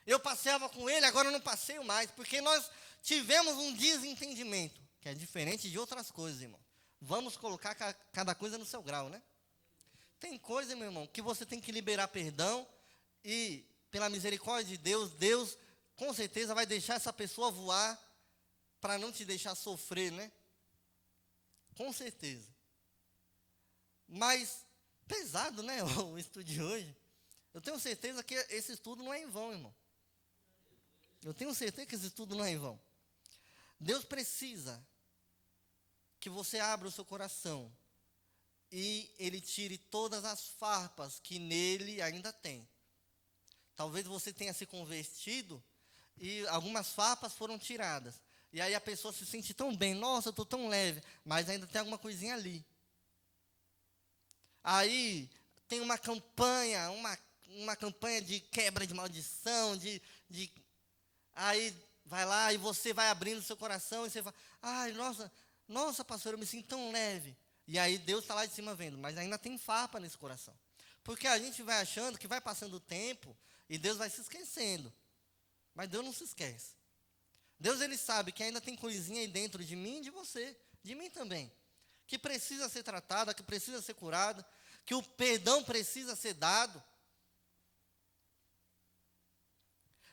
Eu passeava com ele, agora eu não passeio mais, porque nós tivemos um desentendimento, que é diferente de outras coisas, irmão. Vamos colocar cada coisa no seu grau, né? Tem coisa, meu irmão, que você tem que liberar perdão e, pela misericórdia de Deus, Deus com certeza vai deixar essa pessoa voar para não te deixar sofrer, né? Com certeza. Mas, pesado, né, o estudo de hoje. Eu tenho certeza que esse estudo não é em vão, irmão. Eu tenho certeza que esse estudo não é em vão. Deus precisa que você abra o seu coração e Ele tire todas as farpas que nele ainda tem. Talvez você tenha se convertido e algumas farpas foram tiradas. E aí a pessoa se sente tão bem, nossa, eu estou tão leve, mas ainda tem alguma coisinha ali. Aí tem uma campanha de quebra de maldição, aí vai lá e você vai abrindo o seu coração e você fala, ai, nossa, pastor, eu me sinto tão leve. E aí Deus está lá de cima vendo, mas ainda tem farpa nesse coração. Porque a gente vai achando que vai passando o tempo e Deus vai se esquecendo. Mas Deus não se esquece. Deus, Ele sabe que ainda tem coisinha aí dentro de mim e de você, de mim também, que precisa ser tratada, que precisa ser curada, que o perdão precisa ser dado.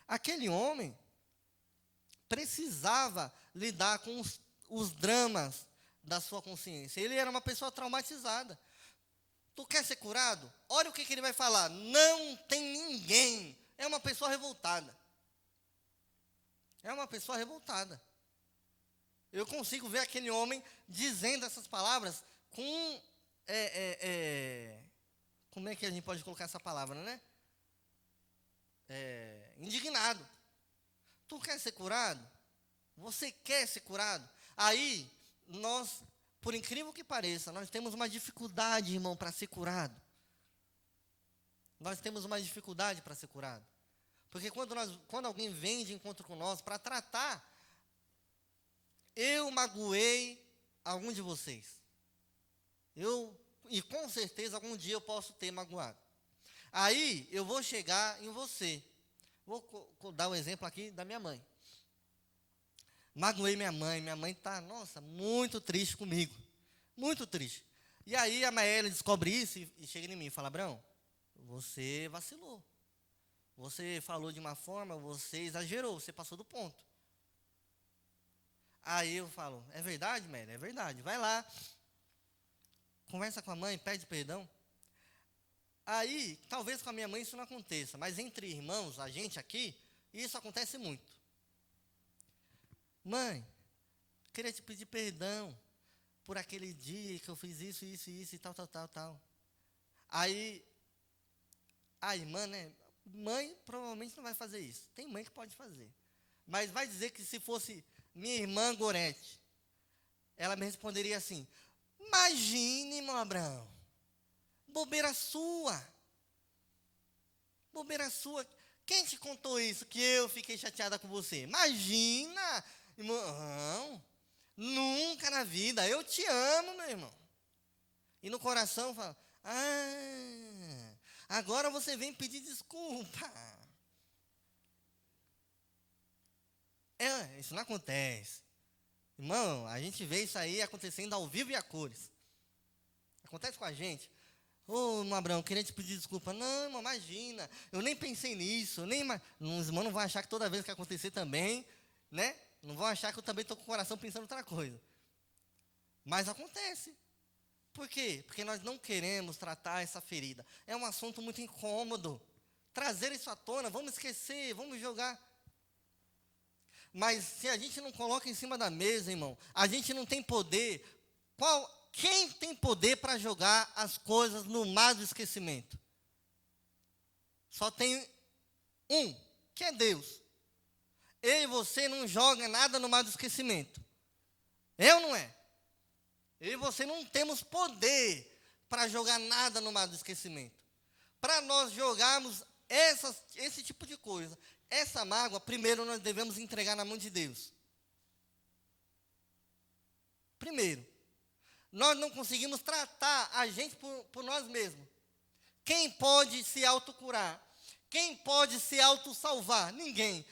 Aquele homem precisava lidar com os dramas da sua consciência. Ele era uma pessoa traumatizada. Tu quer ser curado? Olha o que ele vai falar. Não tem ninguém. É uma pessoa revoltada. É uma pessoa revoltada. Eu consigo ver aquele homem dizendo essas palavras com... como é que a gente pode colocar essa palavra, né? Indignado. Tu quer ser curado? Você quer ser curado? Aí, nós, por incrível que pareça, nós temos uma dificuldade, irmão, para ser curado. Nós temos uma dificuldade para ser curado. Porque quando alguém vem de encontro com nós para tratar, eu magoei algum de vocês. E com certeza algum dia eu posso ter magoado. Aí eu vou chegar em você. Vou dar um exemplo aqui da minha mãe. Magoei minha mãe está, nossa, muito triste comigo. Muito triste. E aí a Maélia descobre isso e chega em mim e fala, Abrão, você vacilou. Você falou de uma forma, você exagerou, você passou do ponto. Aí eu falo, é verdade, Maélia? É verdade. Vai lá, conversa com a mãe, pede perdão. Aí, talvez com a minha mãe isso não aconteça, mas entre irmãos, a gente aqui, isso acontece muito. Mãe, queria te pedir perdão por aquele dia que eu fiz isso e tal. Aí, a irmã, né? Mãe provavelmente não vai fazer isso. Tem mãe que pode fazer. Mas vai dizer que se fosse minha irmã Gorete, ela me responderia assim, imagine, irmão Abraão, bobeira sua. Bobeira sua. Quem te contou isso, que eu fiquei chateada com você? Imagina, irmão, nunca na vida, eu te amo, meu irmão. E no coração fala, agora você vem pedir desculpa. Isso não acontece. Irmão, a gente vê isso aí acontecendo ao vivo e a cores. Acontece com a gente. Ô, irmão Abraão, queria te pedir desculpa. Não, irmão, imagina, eu nem pensei nisso. Os irmãos não vão achar que toda vez que acontecer também, né? Não vão achar que eu também estou com o coração pensando em outra coisa. Mas acontece. Por quê? Porque nós não queremos tratar essa ferida. É um assunto muito incômodo. Trazer isso à tona, vamos esquecer, vamos jogar. Mas se a gente não coloca em cima da mesa, irmão, a gente não tem poder. Quem tem poder para jogar as coisas no mar do esquecimento? Só tem um, que é Deus. Eu e você não joga nada no mar do esquecimento. Eu não é. Eu e você não temos poder para jogar nada no mar do esquecimento. Para nós jogarmos esse tipo de coisa, essa mágoa, primeiro nós devemos entregar na mão de Deus. Primeiro. Nós não conseguimos tratar a gente por nós mesmos. Quem pode se autocurar? Quem pode se autossalvar? Ninguém.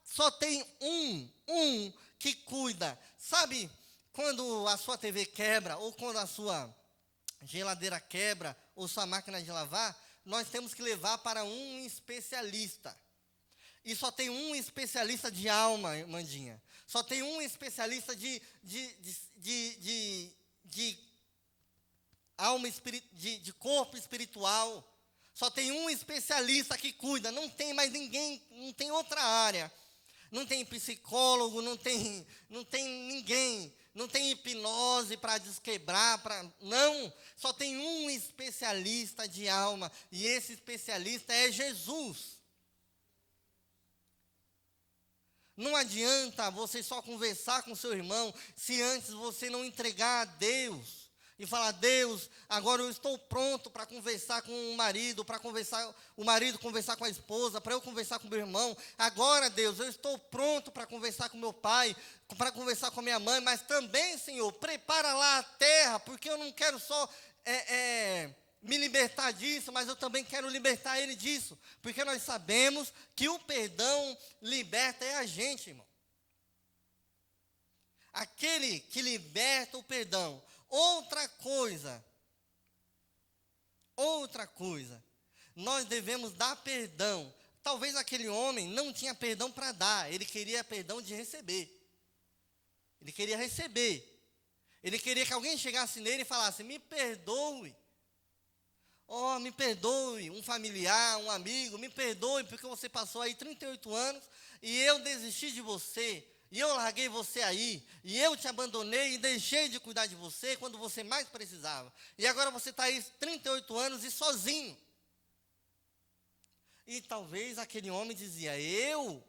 Só tem um que cuida. Sabe quando a sua TV quebra, ou quando a sua geladeira quebra, ou sua máquina de lavar, nós temos que levar para um especialista. E só tem um especialista de alma, Mandinha. Só tem um especialista de alma, de corpo espiritual. Só tem um especialista que cuida. Não tem mais ninguém, não tem outra área. Não tem psicólogo, não tem ninguém. Não tem hipnose para desquebrar, não. Só tem um especialista de alma. E esse especialista é Jesus. Não adianta você só conversar com seu irmão se antes você não entregar a Deus e falar: Deus, agora eu estou pronto para conversar com o marido, o marido conversar com a esposa, para eu conversar com meu irmão. Agora, Deus, eu estou pronto para conversar com meu pai, para conversar com a minha mãe, mas também, Senhor, prepara lá a terra, porque eu não quero só me libertar disso, mas eu também quero libertar ele disso, porque nós sabemos que o perdão liberta é a gente, irmão. Aquele que liberta o perdão. Outra coisa, nós devemos dar perdão. Talvez aquele homem não tinha perdão para dar, ele queria perdão de receber. Ele queria receber. Ele queria que alguém chegasse nele e falasse: me perdoe. Oh, me perdoe, um familiar, um amigo, me perdoe, porque você passou aí 38 anos e eu desisti de você, e eu larguei você aí, e eu te abandonei e deixei de cuidar de você quando você mais precisava. E agora você está aí 38 anos e sozinho. E talvez aquele homem dizia: eu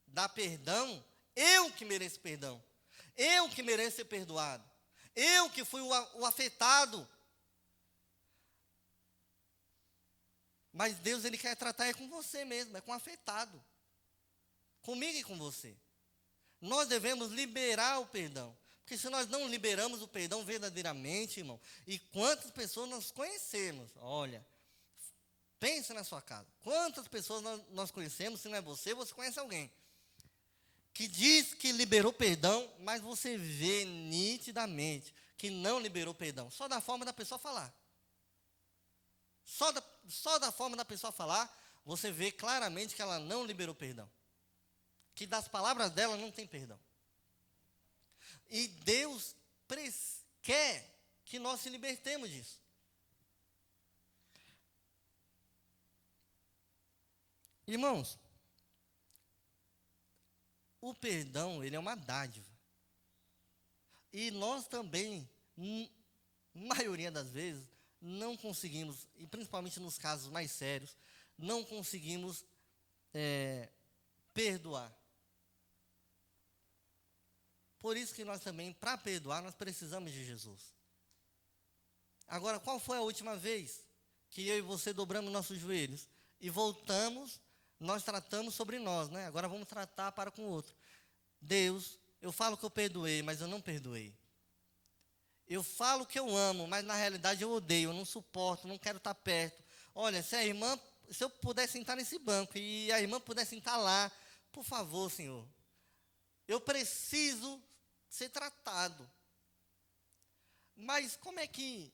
dar perdão, eu que mereço perdão, eu que mereço ser perdoado, eu que fui o afetado. Mas Deus, Ele quer tratar com você mesmo, com o afetado. Comigo e com você. Nós devemos liberar o perdão. Porque se nós não liberamos o perdão verdadeiramente, irmão, e quantas pessoas nós conhecemos? Olha, pense na sua casa. Quantas pessoas nós conhecemos, se não é você conhece alguém. Que diz que liberou perdão, mas você vê nitidamente que não liberou perdão. Só da forma da pessoa falar. Só da forma da pessoa falar, você vê claramente que ela não liberou perdão. Que das palavras dela não tem perdão. E Deus quer que nós se libertemos disso. Irmãos, o perdão, ele é uma dádiva. E nós também, maioria das vezes, não conseguimos, e principalmente nos casos mais sérios, não conseguimos perdoar. Por isso que nós também, para perdoar, nós precisamos de Jesus. Agora, qual foi a última vez que eu e você dobramos nossos joelhos e voltamos, nós tratamos sobre nós, né? Agora vamos tratar para com o outro. Deus, eu falo que eu perdoei, mas eu não perdoei. Eu falo que eu amo, mas na realidade eu odeio, eu não suporto, não quero estar perto. Olha, se eu pudesse sentar nesse banco e a irmã pudesse sentar lá, por favor, Senhor, eu preciso ser tratado. Mas como é que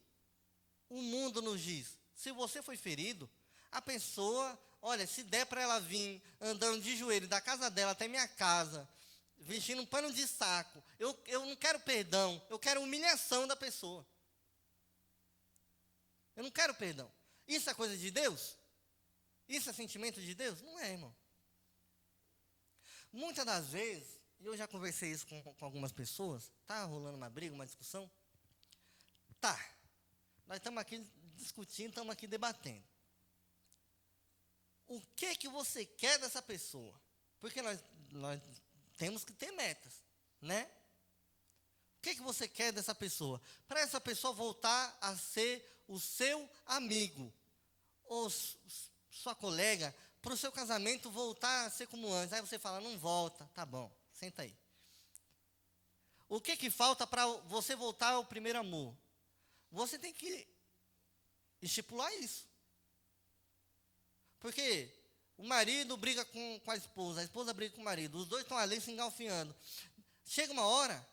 o mundo nos diz? Se você foi ferido, a pessoa, olha, se der para ela vir andando de joelho da casa dela até minha casa, vestindo um pano de saco, eu não quero perdão, eu quero humilhação da pessoa. Eu não quero perdão. Isso é coisa de Deus? Isso é sentimento de Deus? Não é, irmão. Muitas das vezes, e eu já conversei isso com algumas pessoas, tá rolando uma briga, uma discussão? Tá. Nós estamos aqui discutindo, estamos aqui debatendo. O que você quer dessa pessoa? Porque nós temos que ter metas, né? O que você quer dessa pessoa? Para essa pessoa voltar a ser o seu amigo, ou sua colega, para o seu casamento voltar a ser como antes. Aí você fala: não volta, tá bom, senta aí. O que falta para você voltar ao primeiro amor? Você tem que estipular isso. Porque o marido briga com a esposa briga com o marido, os dois estão ali se engalfinhando. Chega uma hora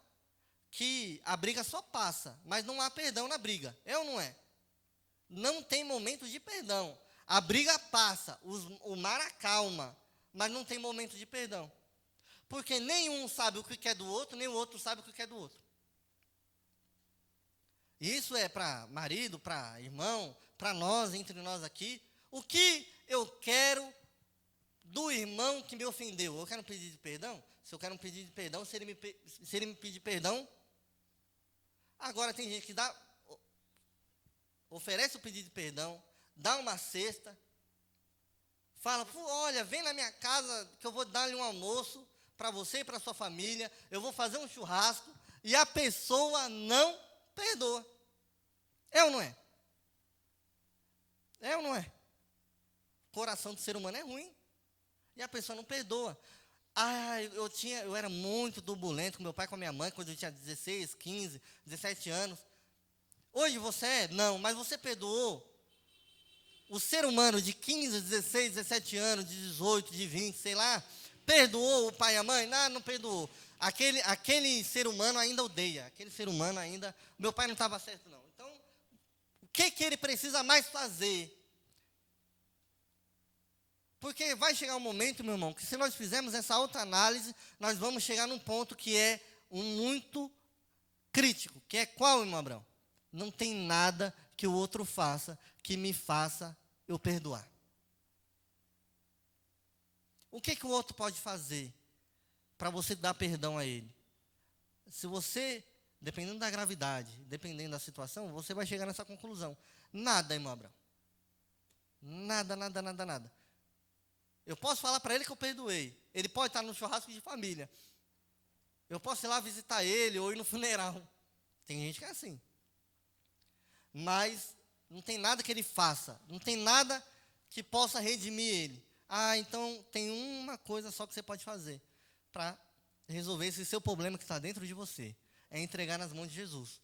que a briga só passa, mas não há perdão na briga, é ou não é? Não tem momento de perdão. A briga passa, o mar acalma, mas não tem momento de perdão. Porque nenhum sabe o que quer do outro, nem o outro sabe o que quer do outro. Isso é para marido, para irmão, para nós, entre nós aqui. O que eu quero do irmão que me ofendeu? Eu quero pedir de perdão? Se eu quero pedir de perdão, se ele me pedir perdão. Agora tem gente que oferece o pedido de perdão, dá uma cesta, fala, olha, vem na minha casa que eu vou dar-lhe um almoço para você e para sua família, eu vou fazer um churrasco, e a pessoa não perdoa. É ou não é? É ou não é? O coração do ser humano é ruim, e a pessoa não perdoa. Eu era muito turbulento com meu pai e com a minha mãe, quando eu tinha 16, 15, 17 anos. Hoje você é? Não, mas você perdoou o ser humano de 15, 16, 17 anos, de 18, de 20, sei lá, perdoou o pai e a mãe? Não perdoou. Aquele ser humano ainda odeia, aquele ser humano ainda, meu pai não estava certo não. Então, o que ele precisa mais fazer? Porque vai chegar um momento, meu irmão, que se nós fizermos essa autoanálise, nós vamos chegar num ponto que é muito crítico, que é qual, irmão Abraão? Não tem nada que o outro faça que me faça eu perdoar. O que o outro pode fazer para você dar perdão a ele? Se você, dependendo da gravidade, dependendo da situação, você vai chegar nessa conclusão. Nada, irmão Abraão. Nada, nada, nada, nada. Eu posso falar para ele que eu perdoei. Ele pode estar no churrasco de família. Eu posso ir lá visitar ele ou ir no funeral. Tem gente que é assim. Mas não tem nada que ele faça. Não tem nada que possa redimir ele. Então tem uma coisa só que você pode fazer para resolver esse seu problema que está dentro de você. É entregar nas mãos de Jesus.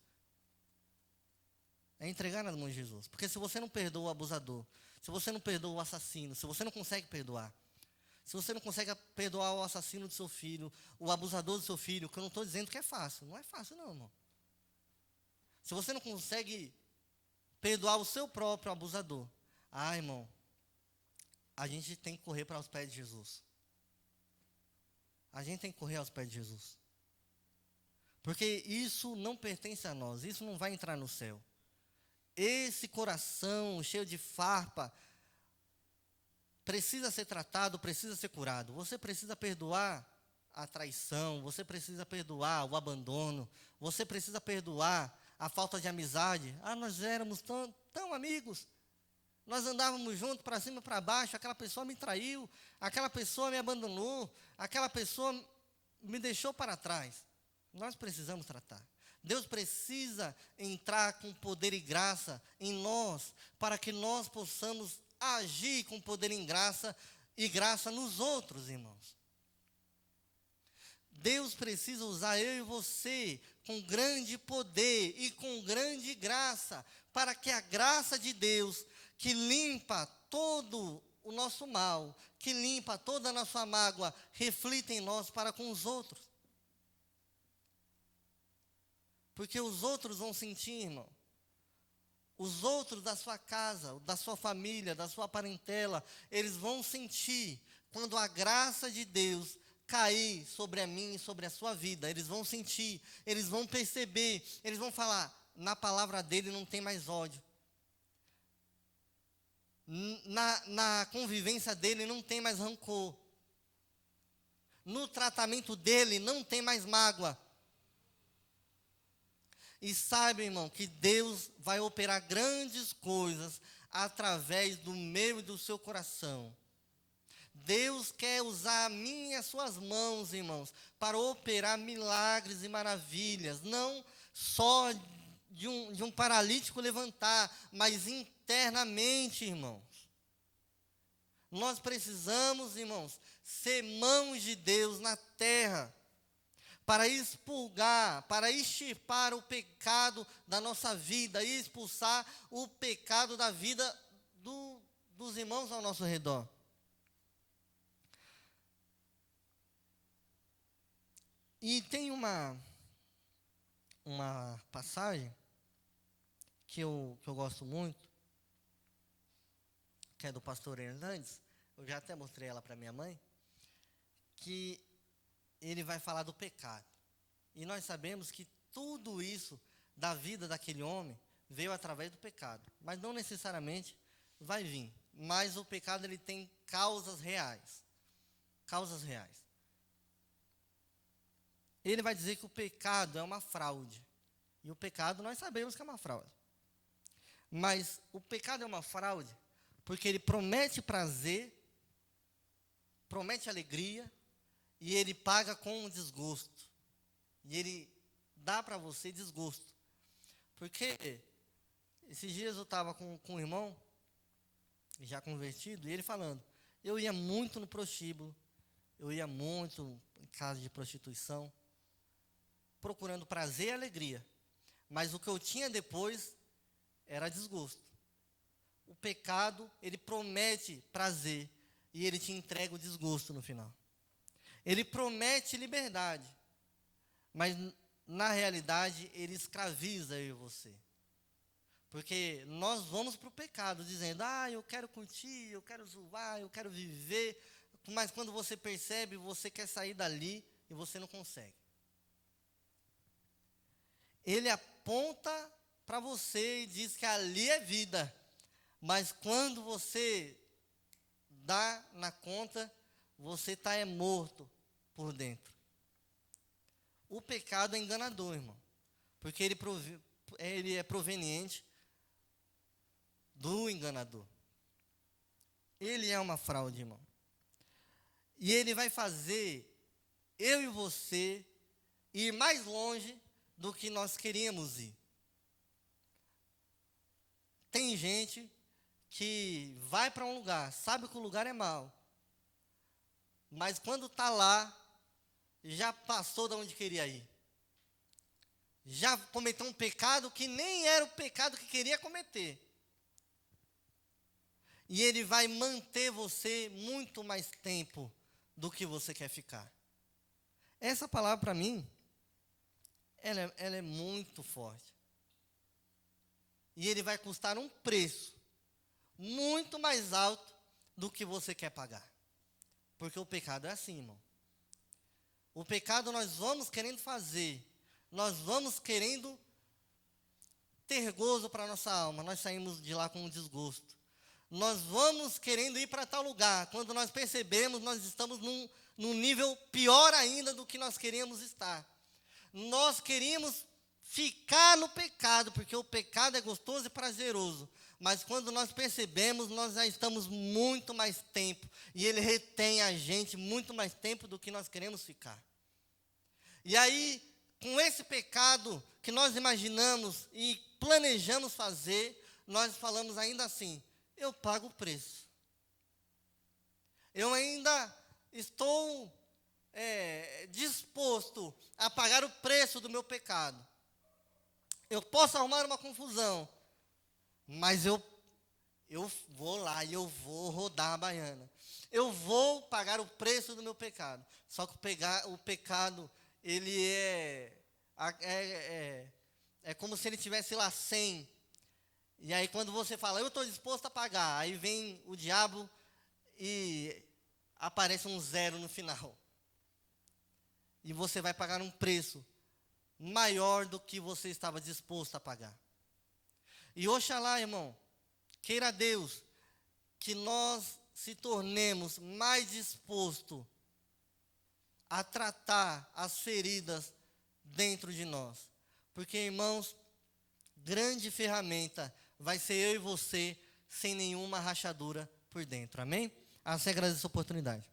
É entregar nas mãos de Jesus. Porque se você não perdoa o abusador, se você não perdoa o assassino, se você não consegue perdoar, se você não consegue perdoar o assassino do seu filho, o abusador do seu filho, que eu não estou dizendo que é fácil. Não é fácil não, irmão. Se você não consegue perdoar o seu próprio abusador, irmão, a gente tem que correr para os pés de Jesus. A gente tem que correr aos pés de Jesus. Porque isso não pertence a nós, isso não vai entrar no céu. Esse coração cheio de farpa precisa ser tratado, precisa ser curado. Você precisa perdoar a traição, você precisa perdoar o abandono, você precisa perdoar a falta de amizade. Nós éramos tão amigos, nós andávamos juntos para cima e para baixo, aquela pessoa me traiu, aquela pessoa me abandonou, aquela pessoa me deixou para trás. Nós precisamos tratar. Deus precisa entrar com poder e graça em nós, para que nós possamos agir com poder e graça nos outros, irmãos. Deus precisa usar eu e você com grande poder e com grande graça, para que a graça de Deus, que limpa todo o nosso mal, que limpa toda a nossa mágoa, reflita em nós para com os outros. Porque os outros vão sentir, irmão. Os outros da sua casa, da sua família, da sua parentela, eles vão sentir quando a graça de Deus cair sobre a mim e sobre a sua vida. Eles vão sentir, eles vão perceber, eles vão falar, na palavra dele não tem mais ódio. Na convivência dele não tem mais rancor. No tratamento dele não tem mais mágoa. E saiba, irmão, que Deus vai operar grandes coisas através do meu e do seu coração. Deus quer usar a minha e as suas mãos, irmãos, para operar milagres e maravilhas. Não só de um paralítico levantar, mas internamente, irmãos. Nós precisamos, irmãos, ser mãos de Deus na terra, para expurgar, para extirpar o pecado da nossa vida, e expulsar o pecado da vida dos irmãos ao nosso redor. E tem uma passagem que eu gosto muito, que é do pastor Hernandes. Eu já até mostrei ela para minha mãe, que ele vai falar do pecado. E nós sabemos que tudo isso da vida daquele homem veio através do pecado. Mas não necessariamente vai vir. Mas o pecado, ele tem causas reais. Causas reais. Ele vai dizer que o pecado é uma fraude. E o pecado nós sabemos que é uma fraude. Mas o pecado é uma fraude porque ele promete prazer, promete alegria, e ele paga com desgosto. E ele dá para você desgosto. Porque esses dias eu estava com um irmão, já convertido, e ele falando, eu ia muito no prostíbulo, eu ia muito em casa de prostituição, procurando prazer e alegria. Mas o que eu tinha depois era desgosto. O pecado, ele promete prazer e ele te entrega o desgosto no final. Ele promete liberdade, mas na realidade ele escraviza eu e você. Porque nós vamos para o pecado dizendo, eu quero curtir, eu quero zoar, eu quero viver, mas quando você percebe, você quer sair dali e você não consegue. Ele aponta para você e diz que ali é vida. Mas quando você dá na conta, você está morto por dentro. O pecado é enganador, irmão. Porque ele é proveniente do enganador. Ele é uma fraude, irmão. E ele vai fazer eu e você ir mais longe do que nós queríamos ir. Tem gente que vai para um lugar, sabe que o lugar é mau, mas quando está lá, já passou de onde queria ir. Já cometeu um pecado que nem era o pecado que queria cometer. E ele vai manter você muito mais tempo do que você quer ficar. Essa palavra para mim, ela é muito forte. E ele vai custar um preço muito mais alto do que você quer pagar. Porque o pecado é assim, irmão. O pecado nós vamos querendo fazer. Nós vamos querendo ter gozo para a nossa alma. Nós saímos de lá com um desgosto. Nós vamos querendo ir para tal lugar. Quando nós percebemos, nós estamos num nível pior ainda do que nós queríamos estar. Nós queríamos ficar no pecado, porque o pecado é gostoso e prazeroso. Mas quando nós percebemos, nós já estamos muito mais tempo. E ele retém a gente muito mais tempo do que nós queremos ficar. E aí, com esse pecado que nós imaginamos e planejamos fazer, nós falamos ainda assim, eu pago o preço. Eu ainda estou disposto a pagar o preço do meu pecado. Eu posso arrumar uma confusão, mas eu vou lá e eu vou rodar a baiana. Eu vou pagar o preço do meu pecado. Só que o pecado, ele é como se ele tivesse lá 100. E aí quando você fala, eu estou disposto a pagar, aí vem o diabo e aparece um 0 no final. E você vai pagar um preço maior do que você estava disposto a pagar. E oxalá, irmão, queira Deus que nós se tornemos mais dispostos a tratar as feridas dentro de nós. Porque, irmãos, grande ferramenta vai ser eu e você sem nenhuma rachadura por dentro. Amém? Assim agradeço a oportunidade.